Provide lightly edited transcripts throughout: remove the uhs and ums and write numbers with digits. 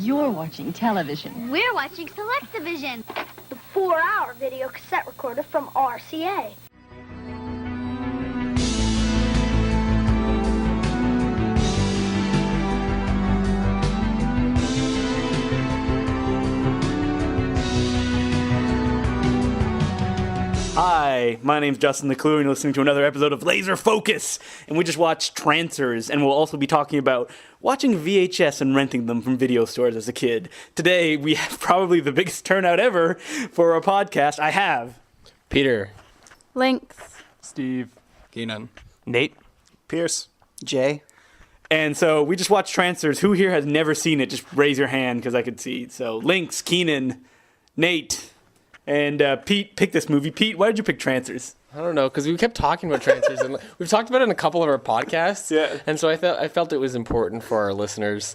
You're watching television. We're watching Select-Division. The 4-hour video cassette recorder from RCA. Hi, my name's Justin Decloux, and you're listening to another episode of Laser Focus. And we just watched Trancers, and we'll also be talking about watching VHS and renting them from video stores as a kid. Today, we have probably the biggest turnout ever for our podcast. I have Peter, Lynx, Steve, Keenan, Nate, Pierce, Jay. And so we just watched Trancers. Who here has never seen it? Just raise your hand because I could see. So Lynx, Keenan, Nate, and Pete picked this movie. Pete, why did you pick Trancers? I don't know, because we kept talking about Trancers, and we've talked about it in a couple of our podcasts. Yeah. And so I felt it was important for our listeners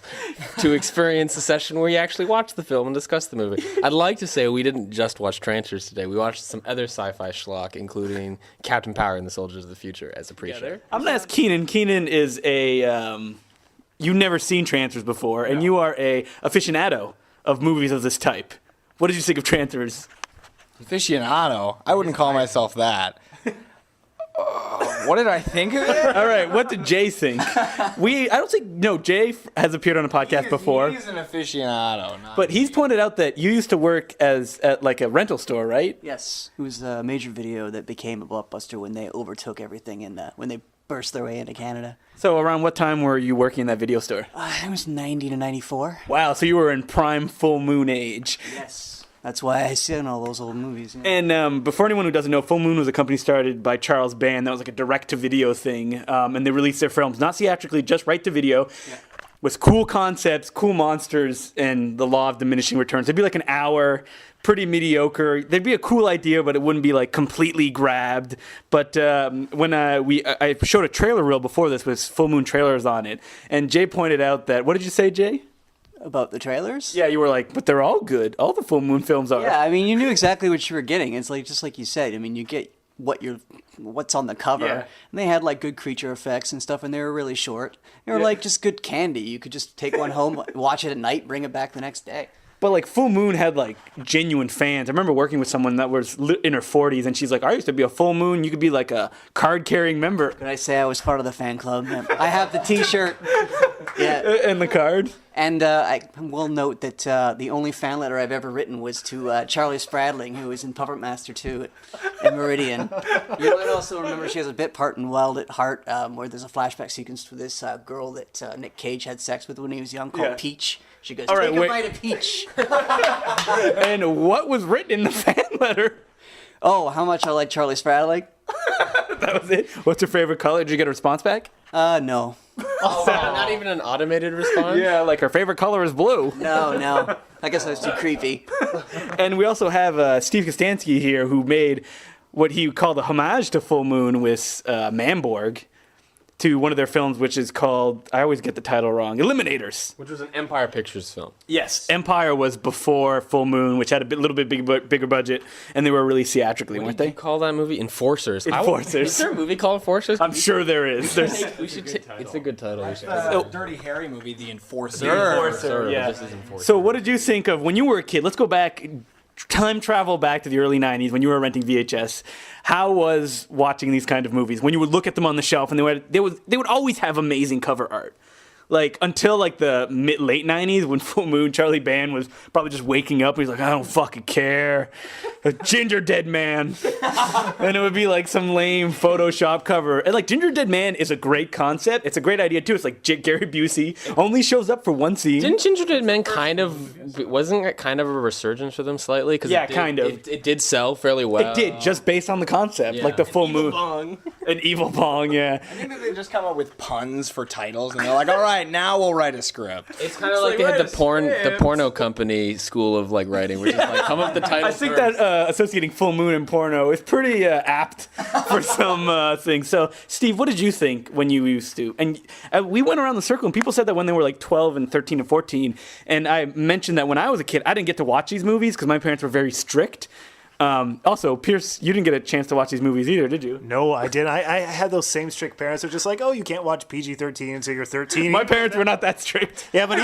to experience a session where you actually watch the film and discuss the movie. I'd like to say we didn't just watch Trancers today. We watched some other sci-fi schlock, including Captain Power and the Soldiers of the Future as a pre-show. I'm going to ask Keenan. Keenan is you've never seen Trancers before, and you are a aficionado of movies of this type. What did you think of Trancers? Aficionado? I wouldn't call myself that. What did I think of it? All right, what did Jay think? Jay has appeared on a podcast before. He's an aficionado. But he's pointed out that you used to work at like a rental store, right? Yes, it was a major video that became a blockbuster when they overtook everything and when they burst their way into Canada. So around what time were you working in that video store? It was 90 to 94. Wow, so you were in prime full moon age. Yes. That's why I seen all those old movies. Yeah. And for anyone who doesn't know, Full Moon was a company started by Charles Band that was like a direct-to-video thing. And they released their films, not theatrically, just right-to-video, with cool concepts, cool monsters, and the law of diminishing returns. It'd be like an hour, pretty mediocre. There'd be a cool idea, but it wouldn't be like completely grabbed. But when I showed a trailer reel before this with Full Moon trailers on it, and Jay pointed out that, what did you say, Jay? About the trailers? Yeah, you were like, but they're all good. All the Full Moon films are. Yeah, I mean, you knew exactly what you were getting. It's like just like you said. I mean, you get what's on the cover. Yeah. And they had like good creature effects and stuff, and they were really short. They were like just good candy. You could just take one home, watch it at night, bring it back the next day. But like Full Moon had like genuine fans. I remember working with someone that was in her 40s, and she's like, I used to be a Full Moon. You could be like a card-carrying member. Could I say I was part of the fan club? I have the T-shirt. Yeah. And the card. And I will note that the only fan letter I've ever written was to Charlie Spradling, who was in Puppet Master 2 at Meridian. You might also remember she has a bit part in Wild at Heart, where there's a flashback sequence to this girl that Nick Cage had sex with when he was young, called Peach. She goes, take a bite of Peach. And what was written in the fan letter? Oh, how much I like Charlie Spradling. That was it? What's your favorite color? Did you get a response back? No. Oh, not even an automated response? Yeah, like her favorite color is blue. No. I guess I was too creepy. And we also have Steve Kostanski here, who made what he called a homage to Full Moon with Manborg to one of their films, which is called, I always get the title wrong, Eliminators. Which was an Empire Pictures film. Yes, Empire was before Full Moon, which had a little bit bigger budget, and they were released theatrically, weren't they? What did you call that movie? Enforcers. Enforcers. Is there a movie called Enforcers? I'm sure there is. It's a good title. We should Dirty Harry movie, The Enforcer. Enforcer, yeah. This is Enforcer. So what did you think of, when you were a kid, let's go back, time travel back to the early 90s when you were renting VHS. How was watching these kind of movies? When you would look at them on the shelf and they would always have amazing cover art. Like, until like the late 90s when Full Moon, Charlie Band was probably just waking up and he's like, I don't fucking care. A Ginger Dead Man. And it would be like some lame Photoshop cover. And like, Ginger Dead Man is a great concept. It's a great idea too. It's like Gary Busey only shows up for one scene. Didn't Ginger Dead Men wasn't it kind of a resurgence for them slightly? Yeah, kind of. It did sell fairly well. It did, just based on the concept. Yeah. Like the Full Moon. Bong. An evil bong, yeah. I think that they just come up with puns for titles, and they're like, all right, now we'll write a script. It's kind of like they had the porno company school of like writing, which is like come up with the title. I think that associating Full Moon and porno is pretty apt for some things. So, Steve, what did you think when you used to? And we went around the circle, and people said that when they were like 12 and 13 and 14. And I mentioned that when I was a kid, I didn't get to watch these movies because my parents were very strict. Also, Pierce, you didn't get a chance to watch these movies either, did you? No, I didn't. I had those same strict parents who are just like, oh, you can't watch PG-13 until you're 13. My parents were not that strict. Yeah, but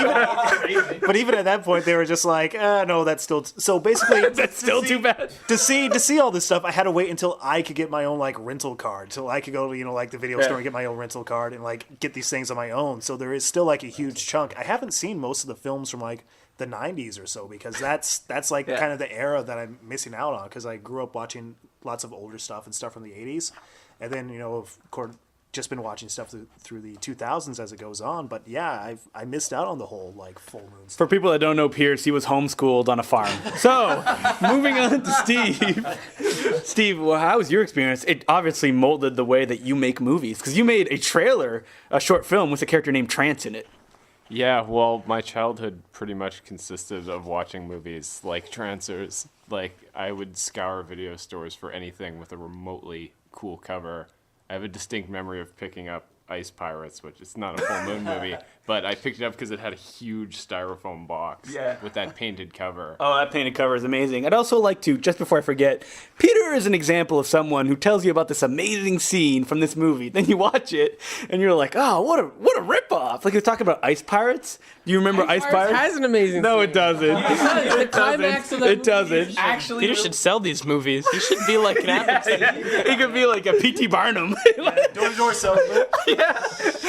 even at that point, they were just like, no, that's still... So basically... That's still too bad. To see all this stuff, I had to wait until I could get my own, like, rental card. Until I could go to, like, the video store and get my own rental card and, like, get these things on my own. So there is still, like, a huge chunk. I haven't seen most of the films from, like, the 90s or so, because that's like kind of the era that I'm missing out on, because I grew up watching lots of older stuff and stuff from the 80s, and then of course just been watching stuff through the 2000s as it goes on. But yeah, I missed out on the whole like full moon stuff. For people that don't know Pierce, he was homeschooled on a farm. So, moving on to Steve. Steve, well, how was your experience? It obviously molded the way that you make movies, because you made a short film with a character named Trance in it. Yeah, well, my childhood pretty much consisted of watching movies like Trancers. Like, I would scour video stores for anything with a remotely cool cover. I have a distinct memory of picking up Ice Pirates, which is not a full moon movie, but I picked it up because it had a huge styrofoam box with that painted cover. Oh, that painted cover is amazing. I'd also like to, just before I forget, Peter is an example of someone who tells you about this amazing scene from this movie. Then you watch it, and you're like, oh, what a ripoff. Like, he was talking about Ice Pirates. Do you remember Ice Pirates? Has an amazing No, scene. it doesn't. The climax of that It doesn't. Actually, Peter should sell these movies. He should be like an advocate. He could be like a P.T. Barnum. Door-to-door salesman.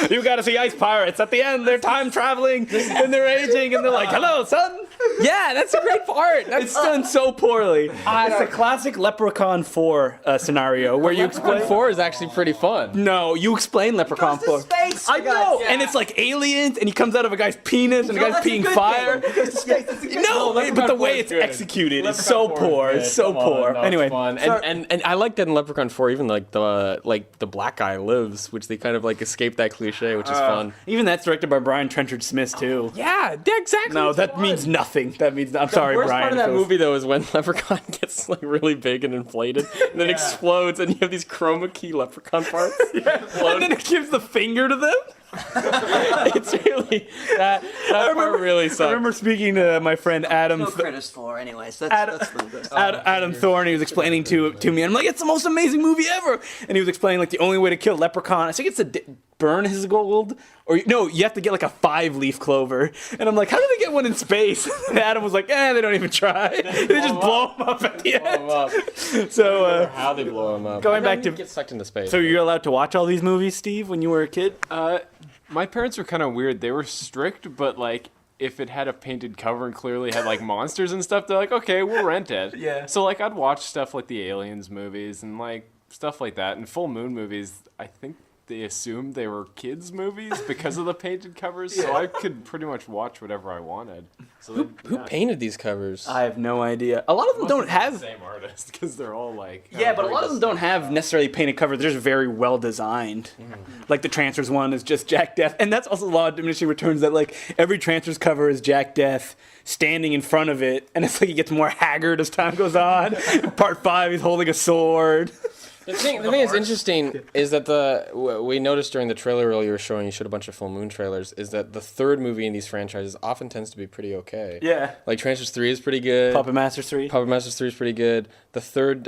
You gotta see Ice Pirates. At the end, they're time traveling and they're aging and they're like, hello, son. Yeah, that's a great part. It's done so poorly. It's a classic Leprechaun 4 scenario where you explain. Leprechaun 4 is actually pretty fun. No, you explain Leprechaun 4. Space, I know, and it's like aliens, and he comes out of a guy's penis, and the guy's peeing fire. No, but the way it's executed is so poor. It's so poor. Anyway, fun. And I like that in Leprechaun 4, even like the black guy lives, which they kind of like escape that cliche, which is fun. even that's directed by Brian Trenchard Smith too. Yeah, exactly. No, that means nothing. That means I'm sorry, The worst Brian. part of that It feels- movie, though, is when Leprechaun gets like really big and inflated, and then explodes, and you have these chroma key Leprechaun parts. and then it gives the finger to them. It's really that part really sucks. I remember speaking to my friend Adam. No credits for, anyways. Adam Thorne, he was explaining to me, and I'm like, it's the most amazing movie ever. And he was explaining like the only way to kill Leprechaun, I think it's to burn his gold, or no, you have to get like a 5-leaf clover. And I'm like, how do they get one in space? And Adam was like, they don't even try. They just blow him up at the end. So how they blow him up. Going back to get sucked into space. so you're allowed to watch all these movies, Steve, when you were a kid? My parents were kind of weird. They were strict, but like if it had a painted cover and clearly had like monsters and stuff, they're like, okay, we'll rent it. Yeah. So like I'd watch stuff like the Aliens movies and like stuff like that. And full moon movies, I think they assumed they were kids' movies because of the painted covers, so I could pretty much watch whatever I wanted. So Who painted these covers? I have no idea. A lot of them don't the have. same artist because they're all like Yeah, but a lot of them don't have necessarily painted covers. They're just very well designed. Like the Trancers one is just Jack Death, and that's also a lot of diminishing returns. That like every Trancers cover is Jack Death standing in front of it, and it's like he gets more haggard as time goes on. Part 5, he's holding a sword. The thing that's interesting is that we noticed during the trailer reel you were showing, you showed a bunch of full moon trailers, is that the third movie in these franchises often tends to be pretty okay. Yeah. Like Trancers 3 is pretty good. Puppet Masters 3. Puppet Masters 3 is pretty good. The third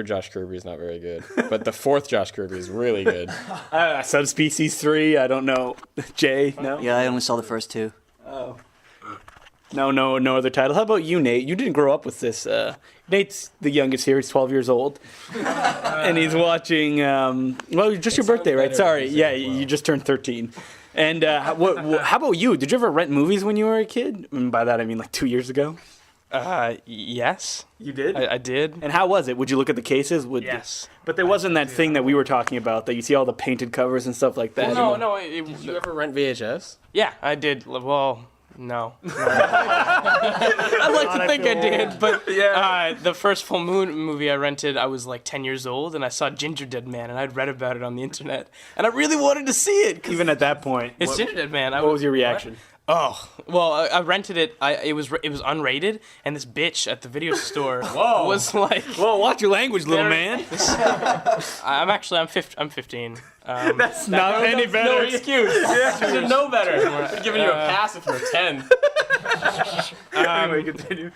Josh Kirby is not very good. But the fourth Josh Kirby is really good. Subspecies 3, I don't know. Jay, no? Yeah, I only saw the first 2. No other title. How about you, Nate? You didn't grow up with this. Nate's the youngest here. He's 12 years old. And he's watching, just your birthday, right? Sorry. Yeah, you just turned 13. And how about you? Did you ever rent movies when you were a kid? And by that, I mean like 2 years ago. Yes. You did? I did. And how was it? Would you look at the cases? Yes. But there wasn't that thing that we were talking about, that you see all the painted covers and stuff like that. No. Did you ever rent VHS? Yeah, I did. Well, no. I'd like to think I did, but the first full moon movie I rented, I was like 10 years old, and I saw Ginger Dead Man, and I'd read about it on the internet, and I really wanted to see it. Even at that point. It's Ginger Dead Man. What was your reaction? Oh, well, I rented it. It was unrated, and this bitch at the video store was like, Whoa, watch your language, little man. I'm 15. That's not any better. No excuse. You should know better. Giving you a pass if you're 10. Anyway, continue.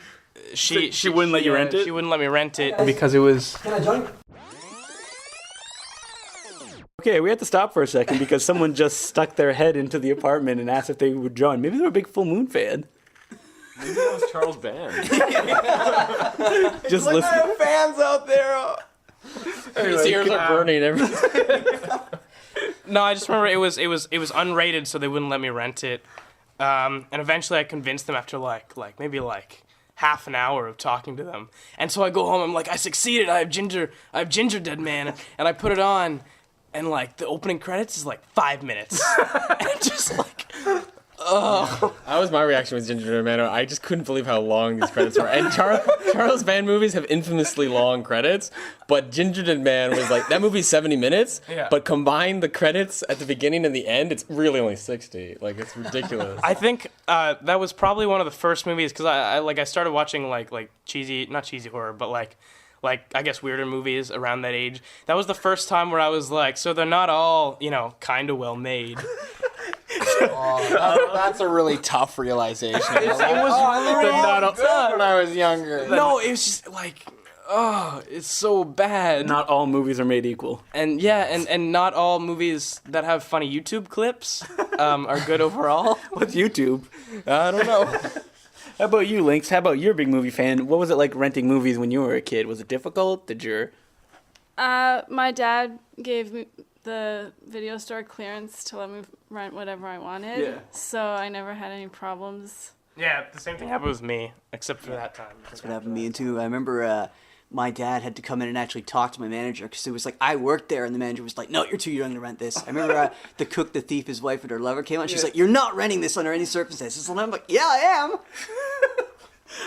she wouldn't let you rent it? She wouldn't let me rent it because it was. Can I join? Okay, we had to stop for a second because someone just stuck their head into the apartment and asked if they would join. Maybe they were a big Full Moon fan. Maybe that was Charles Band. Just listen. Fans out there. His ears are burning. No, I just remember it was unrated, so they wouldn't let me rent it. And eventually, I convinced them after maybe half an hour of talking to them. And so I go home. I'm like, I succeeded. I have Ginger Dead Man, and I put it on. And, the opening credits is, 5 minutes. And just, That was my reaction with Ginger Dead Man. I just couldn't believe how long these credits were. And Charles Band movies have infamously long credits, but Ginger Dead Man was that movie's 70 minutes, but combine the credits at the beginning and the end, it's really only 60. It's ridiculous. I think that was probably one of the first movies, because I started watching, cheesy, not cheesy horror, but, I guess weirder movies around that age. That was the first time where I was so they're not all, kind of well made. That's a really tough realization. It was really tough when I was younger. No, it was just it's so bad. Not all movies are made equal. And and not all movies that have funny YouTube clips are good overall. What's YouTube? I don't know. How about you, Lynx? How about you're a big movie fan? What was it like renting movies when you were a kid? Was it difficult? Did your... My dad gave me the video store clearance to let me rent whatever I wanted. Yeah. So I never had any problems. Yeah, the same thing happened with me, except for that time. That's what happened to me too. I remember my dad had to come in and actually talk to my manager because it was I worked there, and the manager was like, "No, you're too young to rent this." I remember the cook, the thief, his wife, and her lover came out. She's like, "You're not renting this under any circumstances." And I'm like, "Yeah, I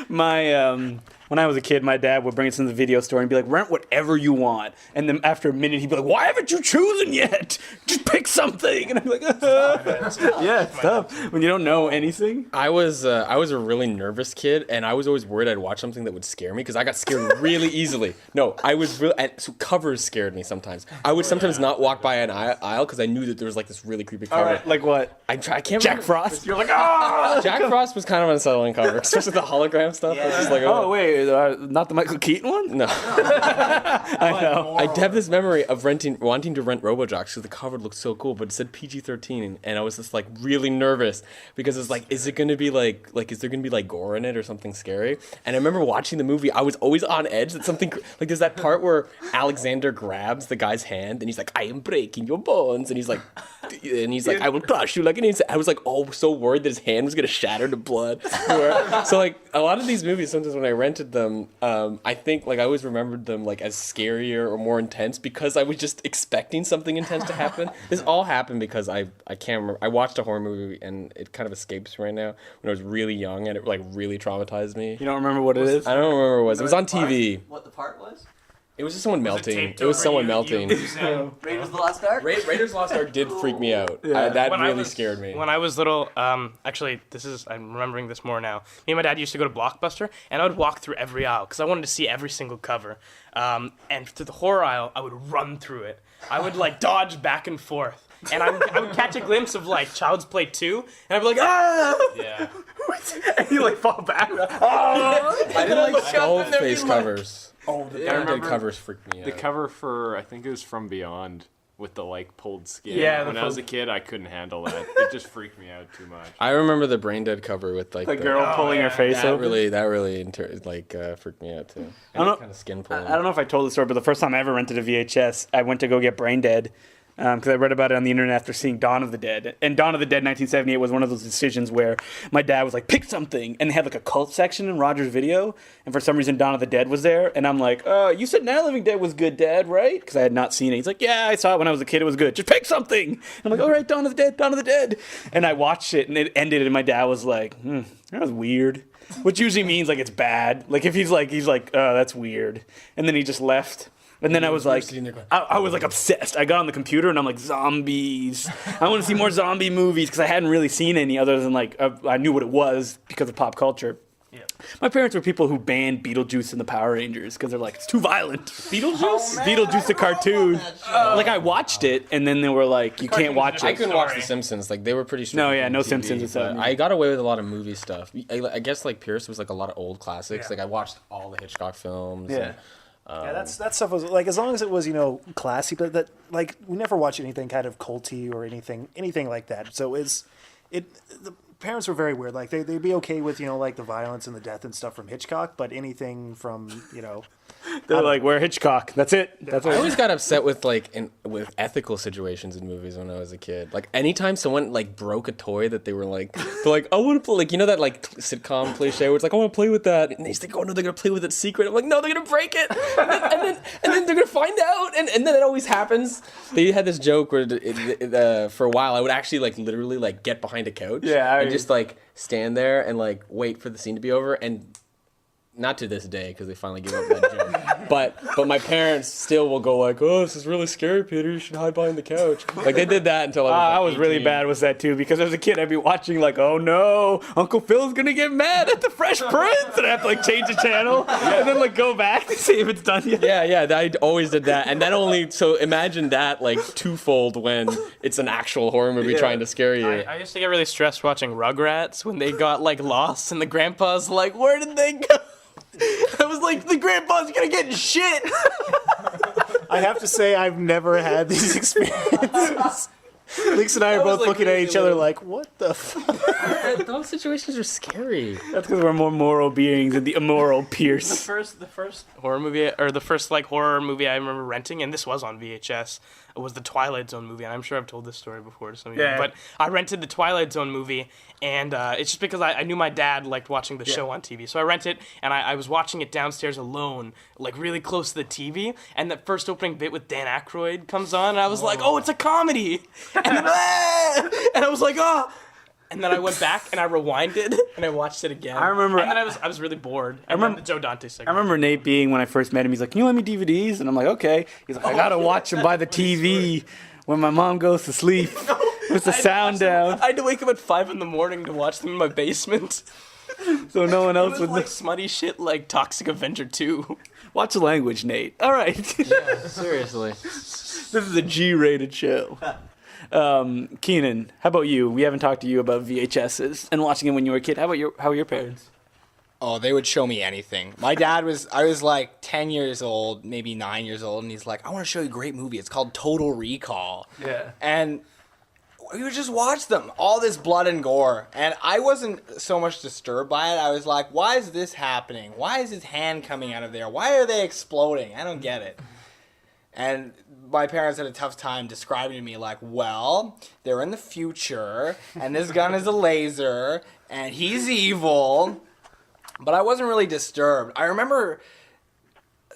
am." When I was a kid, my dad would bring us into the video store and be like, rent whatever you want. And then after a minute, he'd be like, why haven't you chosen yet? Just pick something. And I'd be like, yeah, it's tough. When you don't know anything. I was a really nervous kid, and I was always worried I'd watch something that would scare me, because I got scared really easily. No, I was really... So covers scared me sometimes. I would sometimes not walk by an aisle because I knew that there was this really creepy cover. All right, like what? I can't Jack remember. Frost? You're like, ah! Jack Frost was kind of an unsettling cover, especially the hologram stuff. Yeah. It's just Oh, wait, not the Michael Keaton one? No. I know. I have this memory of wanting to rent RoboJocks because the cover looked so cool, but it said PG-13, and I was just really nervous because it's is it gonna be is there gonna be gore in it or something scary? And I remember watching the movie, I was always on edge that something there's that part where Alexander grabs the guy's hand and he's like, I am breaking your bones, and he's like, I will crush you like an insect. I was so worried that his hand was gonna shatter to blood. So a lot of these movies, sometimes when I rented them, I think I always remembered them as scarier or more intense because I was just expecting something intense to happen. This all happened because I can't remember. I watched a horror movie and it kind of escapes me right now when I was really young, and it really traumatized me. You don't remember what it is? I don't remember what it was. It was on TV. What the part was? It was just someone melting. It was someone melting. Raiders of the Lost Ark? Raiders of the Lost Ark did freak me out. Yeah. That really scared me. When I was little, actually, I'm remembering this more now. Me and my dad used to go to Blockbuster, and I would walk through every aisle because I wanted to see every single cover. And through the horror aisle, I would run through it. I would dodge back and forth. And I would catch a glimpse of Child's Play 2, and I'd be like, ah! Yeah. And you fall back. I didn't like skull face covers. Oh, I remember covers freaked me out. The cover for, I think it was From Beyond, with the pulled skin. Yeah, when I was a kid, I couldn't handle that. It just freaked me out too much. I remember the Brain Dead cover with The girl pulling her face that open. really freaked me out too. I don't know. Kind of skin pulling. I don't know if I told the story, but the first time I ever rented a VHS, I went to go get Brain Dead. Because I read about it on the internet after seeing Dawn of the Dead. And Dawn of the Dead 1978 was one of those decisions where my dad was like, pick something. And they had a cult section in Roger's Video. And for some reason, Dawn of the Dead was there. And I'm like, you said Night of the Living Dead was good, Dad, right? Because I had not seen it. He's like, yeah, I saw it when I was a kid. It was good. Just pick something. And I'm like, all right, Dawn of the Dead, Dawn of the Dead. And I watched it, and it ended, and my dad was like, that was weird. Which usually means it's bad. If he's like, oh, that's weird. And then he just left. And then I was I was obsessed. I got on the computer and I'm like, zombies. I want to see more zombie movies because I hadn't really seen any other than I knew what it was because of pop culture. Yeah. My parents were people who banned Beetlejuice and the Power Rangers because they're like, it's too violent. Beetlejuice? Beetlejuice, the cartoon. Like, I watched it, and then they were like, you can't watch it. I couldn't watch The Simpsons. Like, they were pretty strict. No, yeah, on no TV, Simpsons and stuff. but I got away with a lot of movie stuff. I guess, like, Pierce was, like, a lot of old classics. Like, I watched all the Hitchcock films. Yeah. Yeah, that stuff was like, as long as it was, you know, classy, but that, like, we never watched anything kind of culty or anything like that. So the parents were very weird. Like, they'd be okay with, you know, like the violence and the death and stuff from Hitchcock, but anything from, you know, They're like, we're Hitchcock. That's it. That's I what always got upset with with ethical situations in movies when I was a kid. Like anytime someone like broke a toy that they were like, they're like, I want to play, like, you know that like sitcom cliche where it's like, I want to play with that, and they think, oh no, they're gonna play with it secret. I'm like, no, they're gonna break it, and then they're gonna find out, and then it always happens. They had this joke where for a while I would actually like literally like get behind a couch, and just like stand there and like wait for the scene to be over, and not to this day because they finally gave up that joke. But my parents still will go like, oh, this is really scary, Peter. You should hide behind the couch. Like they did that until I was. I was really bad with that too because as a kid I'd be watching like, oh no, Uncle Phil's gonna get mad at the Fresh Prince, and I have to like change the channel and then like go back to see if it's done yet. Yeah, I always did that, and that only so imagine that like twofold when it's an actual horror movie trying to scare you. I used to get really stressed watching Rugrats when they got like lost and the grandpa's like, where did they go? I was like, the grandpa's gonna get shit. I have to say, I've never had these experiences. Lynx and I are both like looking at each other like, what the fuck? Those situations are scary. That's because we're more moral beings than the immoral Pierce. The first horror movie, or the first like horror movie I remember renting, and this was on VHS, was the Twilight Zone movie, and I'm sure I've told this story before to some of you. Yeah. But I rented the Twilight Zone movie, and it's just because I knew my dad liked watching the show on TV. So I rented, and I was watching it downstairs alone, like really close to the TV, and that first opening bit with Dan Aykroyd comes on, and I was like, oh, it's a comedy! And then, and I was like, oh! And then I went back and I rewinded and I watched it again. I remember, and then I was really bored. I remember the Joe Dante segment. I remember Nate being, when I first met him, he's like, can you lend me DVDs? And I'm like, okay. He's like, I gotta watch them by the TV when my mom goes to sleep with the sound down. I had to wake up at 5 a.m. to watch them in my basement. So no one else It was would like smutty shit like Toxic Avenger 2. Watch the language, Nate. All right. Yeah, seriously. This is a G-rated show. Keenan, how about you? We haven't talked to you about VHSs and watching them when you were a kid. How are your parents? Oh, they would show me anything. My dad I was like 10 years old, maybe 9 years old, and he's like, I want to show you a great movie. It's called Total Recall. Yeah. And we would just watch them, all this blood and gore. And I wasn't so much disturbed by it. I was like, why is this happening? Why is his hand coming out of there? Why are they exploding? I don't get it. And my parents had a tough time describing to me like, well, they're in the future, and this gun is a laser, and he's evil. But I wasn't really disturbed. I remember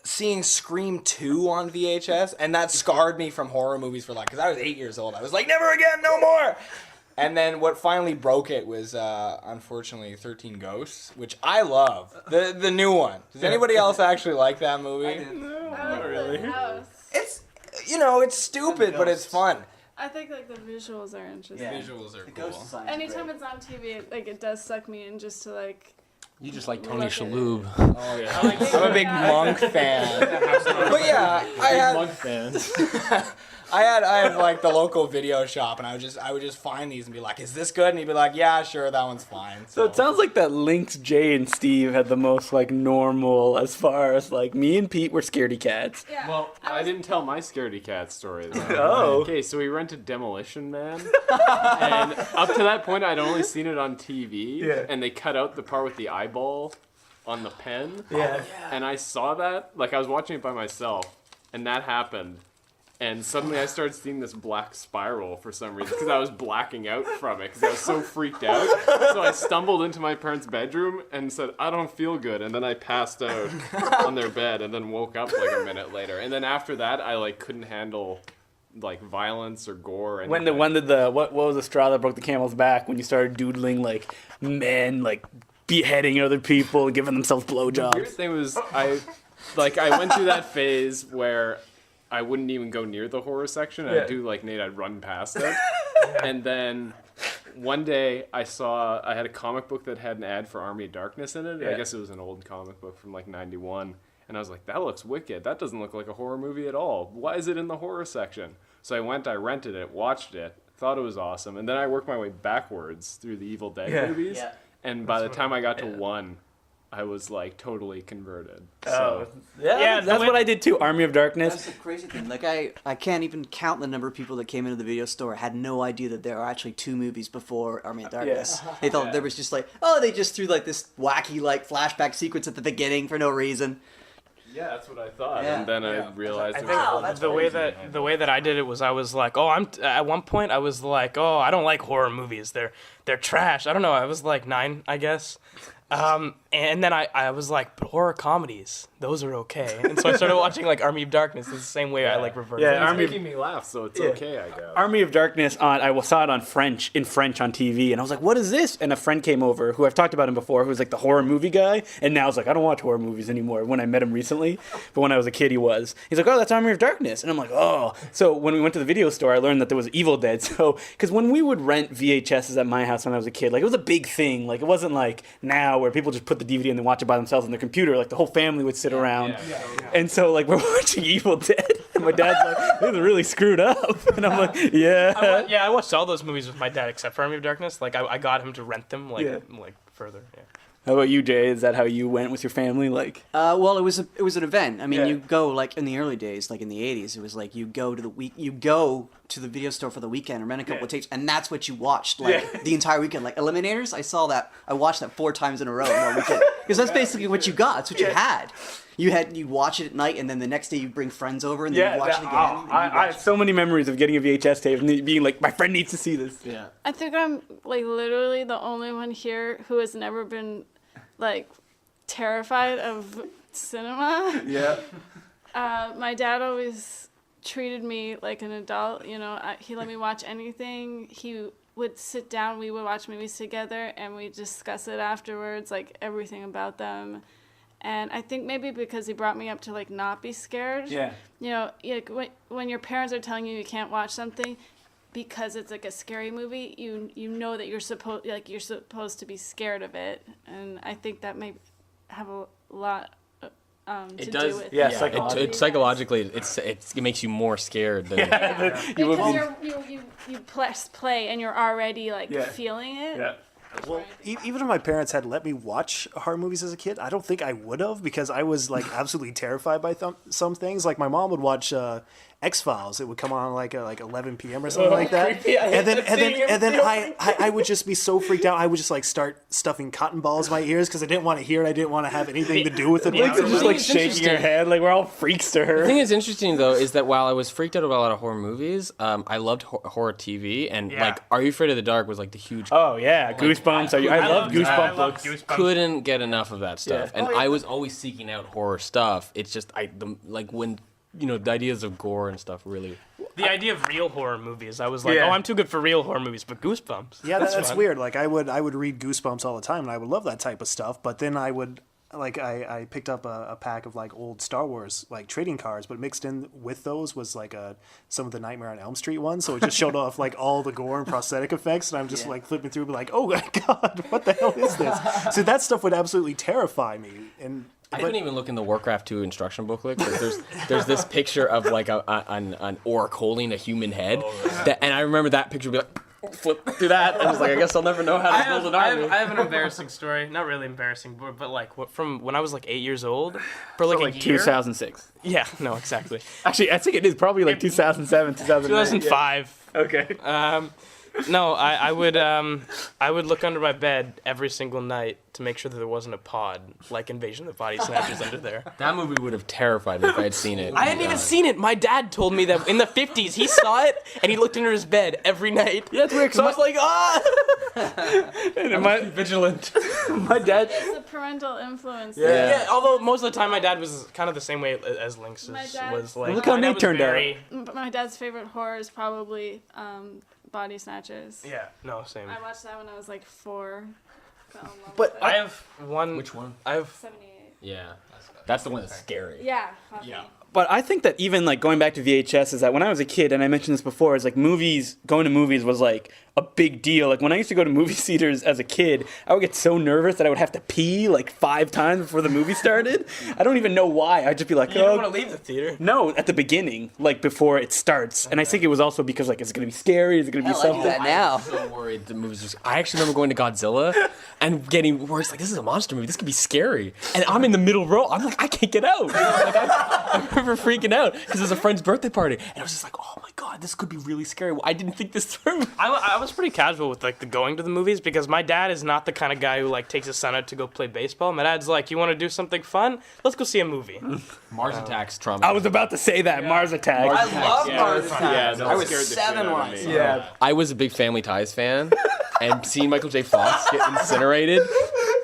seeing Scream 2 on VHS, and that scarred me from horror movies for like, because I was 8 years old. I was like, never again, no more. And then what finally broke it was, unfortunately, 13 Ghosts, which I love. The new one. Does anybody else actually like that movie? No, not really. It's, you know, it's stupid, but it's fun. I think like the visuals are interesting. Yeah. Visuals are cool. Anytime it's on TV, it does suck me in just to like. You just like Tony Shalhoub. Oh yeah, I'm a big Monk fan. But yeah, I had Monk fans. I had like the local video shop, and I would just find these and be like, "Is this good?" And he'd be like, "Yeah, sure, that one's fine." So it sounds like that Lynx, Jay, and Steve had the most like normal as far as like me and Pete were scaredy cats. Yeah. Well, I didn't tell my scaredy cat story though. Oh. Okay, so we rented Demolition Man, and up to that point I'd only seen it on TV. Yeah. And they cut out the part with the eyeball on the pen. Yeah. And I saw that, like I was watching it by myself, and that happened. And suddenly I started seeing this black spiral for some reason because I was blacking out from it because I was so freaked out. So I stumbled into my parents' bedroom and said, I don't feel good. And then I passed out on their bed and then woke up like a minute later. And then after that, I like couldn't handle like violence or gore. Or When did what was the straw that broke the camel's back? When you started doodling like men like beheading other people, giving themselves blowjobs. The weird thing was I went through that phase where I wouldn't even go near the horror section. I'd do like Nate, I'd run past it. And then one day I had a comic book that had an ad for Army of Darkness in it. Yeah. I guess it was an old comic book from like 91. And I was like, that looks wicked. That doesn't look like a horror movie at all. Why is it in the horror section? So I rented it, watched it, thought it was awesome. And then I worked my way backwards through the Evil Dead movies. Yeah. And by the time I got to 1, I was like totally converted. So. Yeah, that's what I did too. Army of Darkness. That's the crazy thing. Like I can't even count the number of people that came into the video store had no idea that there are actually 2 movies before Army of Darkness. Yeah. They thought there was just like, oh, they just threw like this wacky like flashback sequence at the beginning for no reason. Yeah, that's what I thought, and then I realized the way that I did it was I was like, at one point I was like, I don't like horror movies. They're trash. I don't know. I was like 9, I guess. And then I was like, but horror comedies, those are okay. And so I started watching like Army of Darkness. It's the same way I like reverse. Yeah, it's making me laugh, so it's okay, I guess. Army of Darkness I saw it in French on TV, and I was like, what is this? And a friend came over who I've talked about him before, who was like the horror movie guy, and now I was like, I don't watch horror movies anymore. When I met him recently, but when I was a kid, he was. He's like, oh, that's Army of Darkness, and I'm like, oh. So when we went to the video store, I learned that there was Evil Dead. So because when we would rent VHSs at my house when I was a kid, like it was a big thing. Like it wasn't like now where people just put the DVD and then watch it by themselves on their computer. Like the whole family would sit around. And so like we're watching Evil Dead and my dad's like, this is really screwed up. And I'm like, I watched all those movies with my dad except for Army of Darkness. Like I got him to rent them like further. Yeah. How about you, Jay? Is that how you went with your family? Like, well, it was an event. I mean, you go like in the early days, like in the '80s, it was like you go to the video store for the weekend and rent a couple of tapes, and that's what you watched like the entire weekend. Like Eliminators, I watched that 4 times in a row on the weekend because that's basically what you got. It's what you had. You watch it at night, and then the next day you bring friends over, and then you watch it again. I have so many memories of getting a VHS tape and being like, my friend needs to see this. Yeah. I think I'm like literally the only one here who has never been like terrified of cinema. Yeah. My dad always treated me like an adult. You know, he let me watch anything. He would sit down. We would watch movies together, and we discuss it afterwards, like everything about them. And I think maybe because he brought me up to like not be scared. Yeah. You know, like when your parents are telling you can't watch something because it's like a scary movie, you know that you're supposed to be scared of it, and I think that may have a lot to do with it. Psychologically, it makes you more scared than because you press play and you're already like feeling it. Yeah. Well, even if my parents had let me watch horror movies as a kid, I don't think I would have because I was like absolutely terrified by some things. Like my mom would watch X-Files. It would come on like 11 p.m. or something like that. And then I would just be so freaked out. I would just like start stuffing cotton balls in my ears because I didn't want to hear it. I didn't want to have anything to do with it. Lynx is just like shaking her head. Like we're all freaks to her. The thing that's interesting though is that while I was freaked out about a lot of horror movies, I loved horror TV, and like Are You Afraid of the Dark was like the huge. Oh yeah, Goosebumps. I love Goosebumps books. Couldn't get enough of that stuff, and I was always seeking out horror stuff. It's just when the ideas of gore and stuff really. The idea of real horror movies, I was like, I'm too good for real horror movies, but Goosebumps. Yeah, that's weird. Like I would read Goosebumps all the time, and I would love that type of stuff. But then I would. Like I picked up a pack of like old Star Wars like trading cards, but mixed in with those was like some of the Nightmare on Elm Street ones. So it just showed off like all the gore and prosthetic effects, and I'm just like flipping through, like, oh my god, what the hell is this? So that stuff would absolutely terrify me. And I couldn't even look in the Warcraft 2 instruction booklet because there's this picture of like an orc holding a human head, and I remember that picture would be like. Flip through that, and I was like, I guess I'll never know how to build an army. I have an embarrassing story. Not really embarrassing, but like from when I was like 8 years old, for like a year. 2006. Yeah, no, exactly. Actually, I think it is probably like 2007, 2005. Yeah. Okay. No, I would look under my bed every single night to make sure that there wasn't a pod like Invasion of the Body Snatchers under there. That movie would have terrified me if I had seen it. I hadn't even seen it. My dad told me that in the 50s he saw it and he looked under his bed every night. Yeah, it's weird. So I was like, and vigilant. My dad. It's the parental influence. Yeah. Although most of the time my dad was kind of the same way as Lynx was. Like, look how Nate turned out. My dad's favorite horror is probably Body Snatchers. Yeah, no, same. I watched that when I was like 4. But I have one. Which one? I have 78. Yeah, that's the one that's scary. Yeah. But I think that even like going back to VHS is that when I was a kid, and I mentioned this before, is like going to movies was like a big deal. Like when I used to go to movie theaters as a kid, I would get so nervous that I would have to pee like 5 times before the movie started. I don't even know why. I'd just be like, You don't want to leave the theater. No, at the beginning, like before it starts. And I think it was also because like, is it going to be scary? Is it going to be Hell, I do something? that now. I'm so worried the movie's just. I actually remember going to Godzilla and getting worse. Like, this is a monster movie. This could be scary. And I'm in the middle row. I'm like, I can't get out. Like, I remember freaking out because it was a friend's birthday party, and I was just like, oh my god, this could be really scary. I didn't think this through. I was pretty casual with like the going to the movies because my dad is not the kind of guy who like takes his son out to go play baseball. My dad's like, you want to do something fun? Let's go see a movie. Mars Attacks trauma. I was about to say that. Mars Attacks. I love Mars Attacks. that I was scared the shit 7 out when of I me. saw Yeah. it. I was a big Family Ties fan, and seeing Michael J. Fox get incinerated,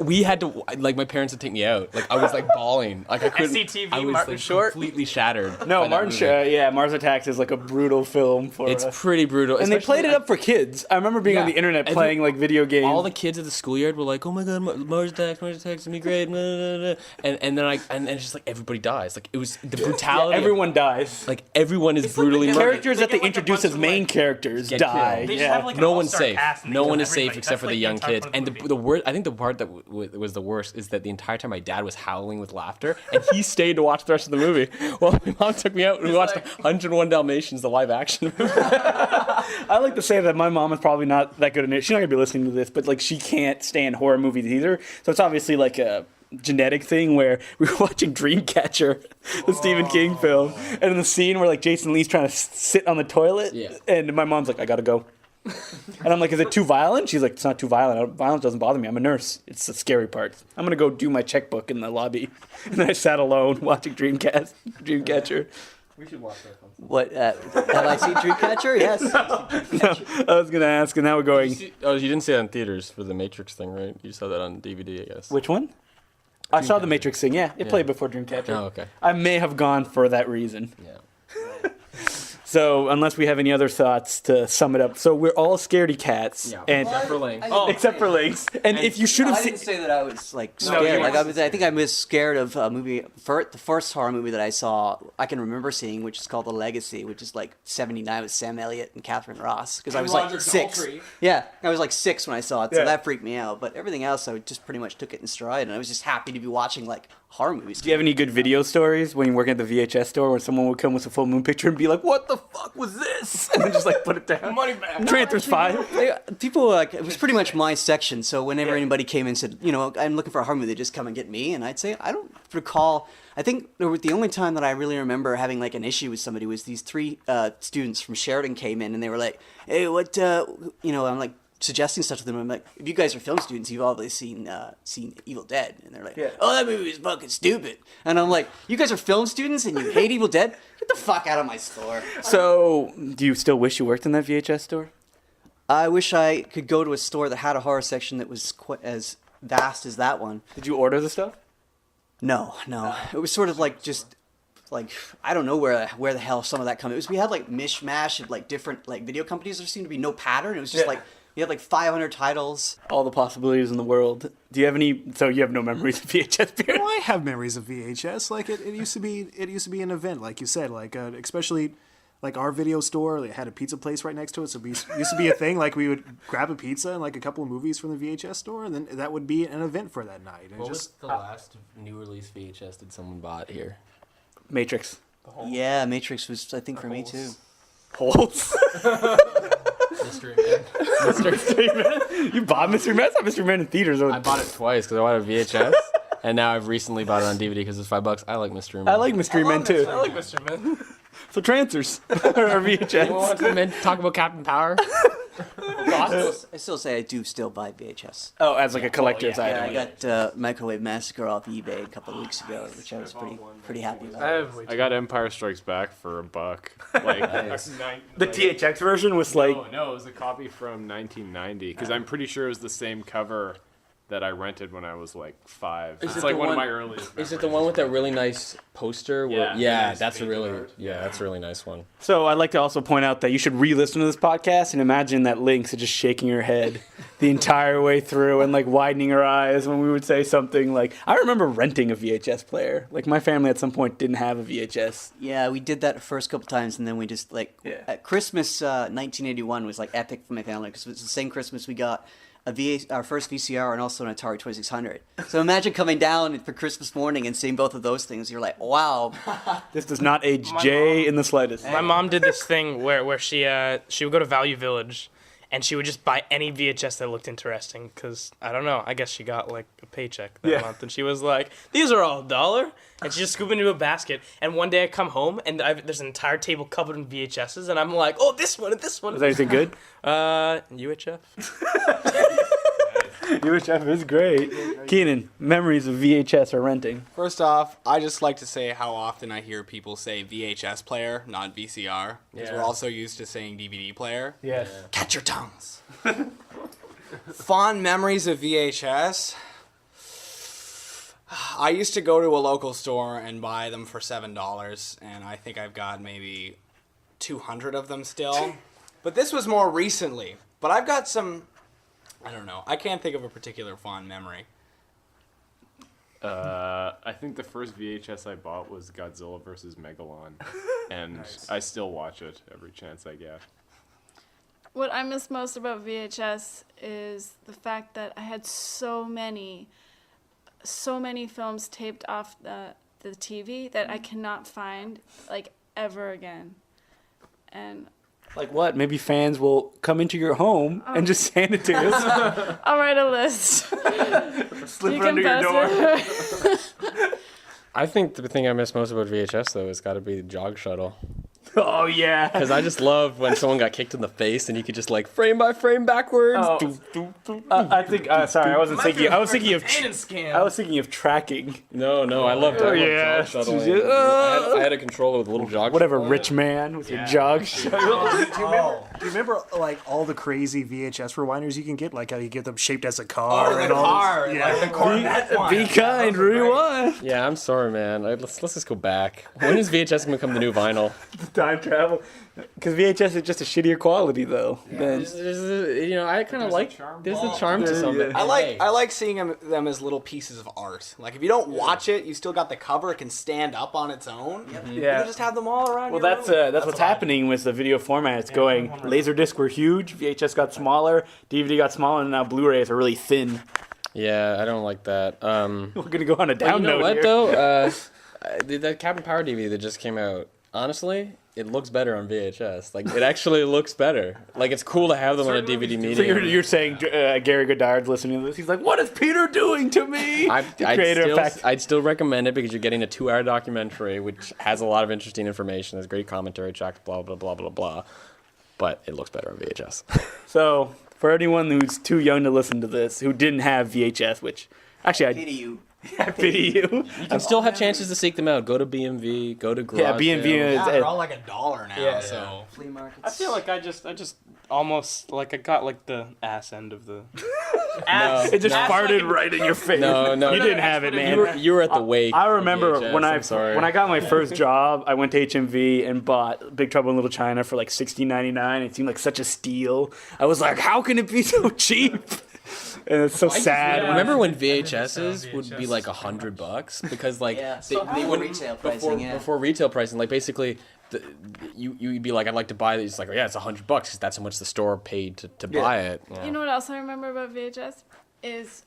we had to like my parents would take me out. Like I was like bawling. Like I couldn't. SCTV, I was Martin like Short. completely shattered. No, by that Martin. movie. Mars Attacks is like a brutal film for. It's pretty brutal. and they especially, played it up for kids. I remember being on the internet And playing like video games. all the kids at the schoolyard were like, "Oh my god, Mars Attacks is gonna be great," blah, blah, blah. And then and it's just like everybody dies. Like it was the brutality. Everyone dies. Like everyone is brutally the murdered. Characters They that they get, like, a introduce bunch as of, main like, characters get die. killed. They just Yeah. have like an No one's all-star safe. cast and they No kill one is safe everybody. except That's, for like, the young entire kids. point And of the worst, I think the part that was the worst is that the entire time my dad was howling with laughter, and he stayed to watch the rest of the movie. Well, my mom took me out and we watched 101 Dalmatians, the live action movie. I like to say that my mom is probably not that good in it. She's not gonna be listening to this, but like she can't stand horror movies either. So it's obviously like a genetic thing where we were watching Dreamcatcher, the Stephen King film, and in the scene where like Jason Lee's trying to sit on the toilet, Yeah. and my mom's like, I gotta go. And I'm like, is it too violent? She's like, it's not too violent. Violence doesn't bother me. I'm a nurse. It's the scary part. I'm gonna go do my checkbook in the lobby. And then I sat alone watching Dreamcatcher. We should watch that one. What? Have I seen Dreamcatcher? Yes. No, I was gonna ask, and now we're going. Oh, you didn't see it in theaters for the Matrix thing, right? You saw that on DVD, I guess. Which one? I saw the Matrix thing. Yeah, it played before Dreamcatcher. Oh, okay. I may have gone for that reason. Yeah. So, unless we have any other thoughts to sum it up, so we're all scaredy cats, and Except for Lynx. except for Lynx. And if you should have I seen, didn't say that I was like No, scared. you Like weren't. I think I was scared of a movie. The first horror movie that I saw, I can remember seeing, which is called The Legacy, which is like '79 with Sam Elliott and Catherine Ross. Because I was like 6. Yeah, I was like 6 when I saw it, so Yeah. that freaked me out. But everything else, I just pretty much took it in stride, and I was just happy to be watching like horror movies. do you have any good video stories when you're working at the VHS store, where someone would come with a full moon picture and be like, "What the fuck was this?" and then just like put it down. Money back. Trancers 5. People were like, it was pretty much my section. So whenever anybody came in and said, you know, I'm looking for a horror movie, they just come and get me, and I'd say I don't recall. I think the only time that I really remember having like an issue with somebody was these 3 students from Sheridan came in, and they were like, "Hey, what?" You know, I'm like suggesting stuff to them. I'm like, "If you guys are film students, you've obviously seen Evil Dead," and they're like, "Oh, that movie is fucking stupid." And I'm like, "You guys are film students and you hate Evil Dead? Get the fuck out of my store." So, do you still wish you worked in that VHS store? I wish I could go to a store that had a horror section that was quite as vast as that one. Did you order the stuff? No. It was sort of like just like I don't know where the hell some of that come. It was we had like mishmash of like different like video companies. There seemed to be no pattern. It was just like we had like 500 titles. All the possibilities in the world. Do you have any? So you have no memories of VHS period? Well, I have memories of VHS. Like it used to be an event, like you said, like especially like our video store. It had a pizza place right next to it, so it used to be a thing. Like we would grab a pizza and like a couple of movies from the VHS store, and then that would be an event for that night. And What just was the last new release VHS did someone bought here? Matrix. Yeah, Matrix was I think for me too. Holes. Mystery Man. You bought Mystery Man? I thought Mystery Man in theaters. I bought it twice because I wanted a VHS, and now I've recently bought it on DVD because it's $5. I like Mystery Man. I like Mystery Man too. I like Mr. Man. So Trancers or VHS. Want to talk about Captain Power? I still say I do still buy VHS. Oh, as like a collector's Yeah, I item. got Microwave Massacre off eBay a couple of weeks ago, which I was pretty happy about. I have way I got Empire Strikes Back for $1. Like The THX version was like no, it was a copy from 1990 because I'm pretty sure it was the same cover that I rented when I was like 5. Is It's it like the one of one- my earliest. Is it the one with that really nice poster? Where, Yeah, nice that's a painted really art. that's a really nice one. So I'd like to also point out that you should re-listen to this podcast and imagine that Lynx is just shaking her head the entire way through and like widening her eyes when we would say something like, I remember renting a VHS player. Like my family at some point didn't have a VHS. Yeah, we did that the first couple times, and then we just Yeah. at Christmas 1981 was like epic for my family because it was the same Christmas we got our first VCR and also an Atari 2600. So imagine coming down for Christmas morning and seeing both of those things. You're like, wow. This does not age Jay in the slightest. My mom did this thing where she would go to Value Village, and she would just buy any VHS that looked interesting. Cause I don't know, I guess she got like a paycheck that month, and she was like, "These are all $1," and she just scooped into a basket. And one day I come home and there's an entire table covered in VHSs, and I'm like, "Oh, this one and this one." Is anything good? UHF. UHF is great. Keenan, memories of VHS or renting. First off, I just like to say how often I hear people say VHS player, not VCR. Because we're also used to saying DVD player. Yes. Catch your tongues. Fond memories of VHS. I used to go to a local store and buy them for $7, and I think I've got maybe 200 of them still. But this was more recently. But I've got some... I don't know. I can't think of a particular fond memory. I think the first VHS I bought was Godzilla vs. Megalon, and I still watch it every chance I get. What I miss most about VHS is the fact that I had so many films taped off the TV that I cannot find like ever again. And Like what? Maybe fans will come into your home and just hand it to us. I'll write a list. Slip You it under your can door. pass it. I think the thing I miss most about VHS though has got to be the jog shuttle. Oh yeah. Because I just love when someone got kicked in the face and you could just like frame by frame backwards. I think. Sorry, I wasn't thinking. I was thinking of. Pain and scam. I was thinking of tracking. No, I loved it. yeah. Jog shuttling. I had a controller with a little jog. Whatever, shuttle. rich man with your jog shuttle. Do you remember like all the crazy VHS rewinders you can get? Like how you get them shaped as a car and all. car, Yeah. like the Corvette one. Be kind, rewind. Yeah, I'm sorry, man. Let's just go back. When is VHS gonna become the new vinyl? Time travel. Because VHS is just a shittier quality, though. Than, I kind of like. There's a charm to some of it. I like seeing them as little pieces of art. Like if you don't watch it, you still got the cover. It can stand up on its own. You can just have them all around. well, your room. that's what's happening with the video format. It's going. Laserdisc were huge. VHS got smaller. DVD got smaller, and now Blu-rays are really thin. Yeah, I don't like that. We're gonna go on a But down you know note what here. though? That Captain Power DVD that just came out. Honestly, it looks better on VHS. Like it actually looks better. Like it's cool to have them on a DVD medium. So you're saying Gary Goddard's listening to this? He's like, "What is Peter doing to me?" I'd still recommend it because you're getting a 2-hour documentary which has a lot of interesting information. There's great commentary tracks, blah blah blah blah blah. But it looks better on VHS. So for anyone who's too young to listen to this, who didn't have VHS, which actually Pity you. I pity you. You can still have chances to seek them out. Go to BMV. Go to Garage. Yeah, BMV Sale. Yeah, they're all like $1 now. Yeah, so Flea markets. I feel like I just almost like I got like the ass end of the. It just farted right in your face. No. You didn't have it, man. You were at the wake. I remember of VHS, when I'm sorry. when I got my first job, I went to HMV and bought Big Trouble in Little China for like $16.99. It seemed like such a steal. I was like, how can it be so cheap? And it's so sad. Remember when VHSs would be like $100 because like Yeah, they wouldn't retail pricing. before retail pricing, like basically you'd be like, I'd like to buy this. Like, oh, yeah, it's $100 because that's how much the store paid to buy it. Yeah. You know what else I remember about VHS is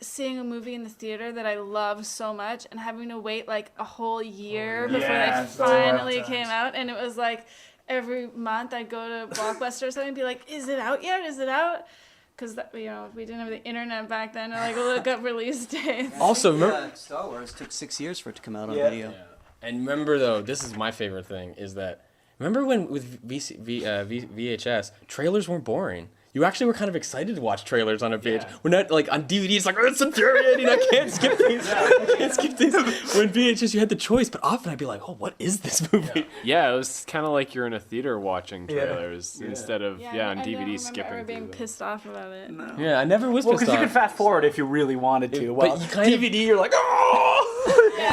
seeing a movie in the theater that I love so much and having to wait like a whole year before they finally came out, and it was like every month I'd go to Blockbuster or something and be like, is it out yet? Is it out? Because we didn't have the internet back then to like look up release dates. Also, remember, Star Wars took 6 years for it to come out on video. and remember though, this is my favorite thing is that remember when with VHS trailers weren't boring. you actually were kind of excited to watch trailers on a VHS. We're not like on DVD. It's like, oh, it's infuriating. I can't skip these. I can't skip these. When VHS, you had the choice, but often I'd be like, oh, what is this movie? Yeah, it was kind of like you're in a theater watching trailers instead of on I DVD don't skipping. remember being pissed off about it. No. Yeah, I never was Well, pissed because off. you could fast forward if you really wanted to. But Well, you kind of- DVD, you're like, oh!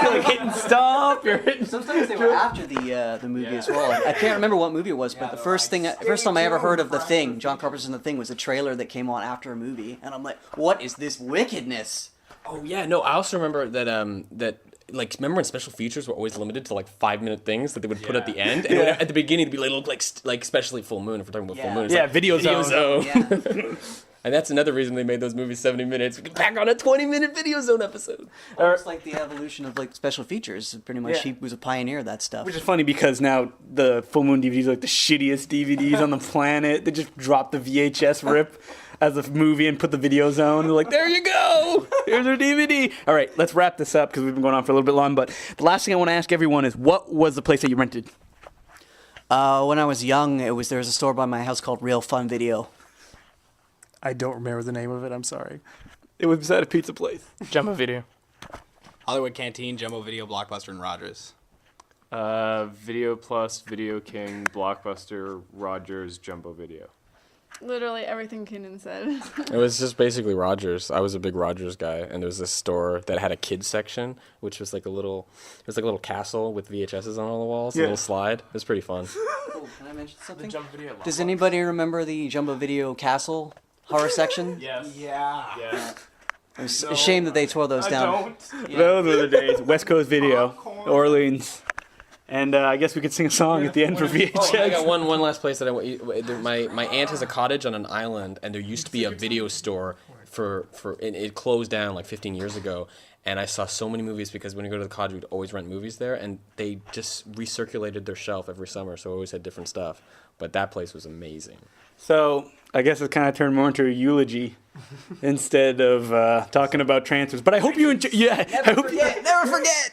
You're like hitting stop. You're hitting. Sometimes they were after the movie as well. I can't remember what movie it was, but the first time I ever heard of The Thing, John Carpenter's The Thing, was a trailer that came on after a movie, and I'm like, what is this wickedness? Oh yeah, no. I also remember that like remember when special features were always limited to like 5-minute things that they would put at the end, and at the beginning it'd be like look like especially Full Moon if we're talking about Full Moon. It's like, Video Zone. Yeah. And that's another reason they made those movies 70 minutes. We could pack on a 20-minute Video Zone episode. Almost like the evolution of like special features. Pretty much, Yeah. he was a pioneer of that stuff. Which is funny because now the Full Moon DVDs are like the shittiest DVDs on the planet. They just dropped the VHS rip as a movie and put the Video Zone. They're like, there you go. Here's our DVD. All right, let's wrap this up because we've been going on for a little bit long. But the last thing I want to ask everyone is, what was the place that you rented? When I was young, there was a store by my house called Real Fun Video. I don't remember the name of it. I'm sorry. It was beside a pizza place. Jumbo Video. Hollywood Canteen, Jumbo Video, Blockbuster, and Rogers. Video Plus, Video King, Blockbuster, Rogers, Jumbo Video. Literally everything Keenan said. It was just basically Rogers. I was a big Rogers guy, and there was this store that had a kids section, which was like a little castle with VHSs on all the walls, a little slide. It was pretty fun. Oh, can I mention something? Jumbo Video. Does anybody remember the Jumbo Video Castle horror section? Yes. Yeah. It's a shame that they tore those down. Those were the days. West Coast Video, Orleans. And I guess we could sing a song at the end for VHS. Oh, I got one last place that I want. My aunt has a cottage on an island, and there used to be a video store it closed down like 15 years ago. And I saw so many movies because when you go to the cottage, we'd always rent movies there, and they just recirculated their shelf every summer, so we always had different stuff. But that place was amazing. So I guess it kind of turned more into a eulogy instead of talking about Trancers. But I hope you enjoy. Yeah, Never forget!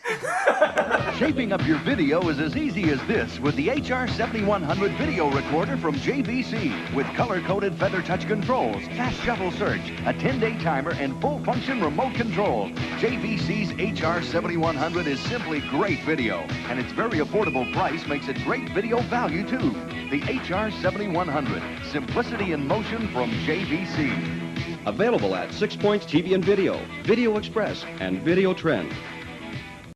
Shaping up your video is as easy as this with the HR7100 video recorder from JVC. With color-coded feather touch controls, fast shuffle search, a 10-day timer, and full-function remote control. JVC's HR7100 is simply great video, and its very affordable price makes it great video value, too. The HR7100, simplicity in motion from JVC. Available at 6 Points TV and Video, Video Express, and Video Trend.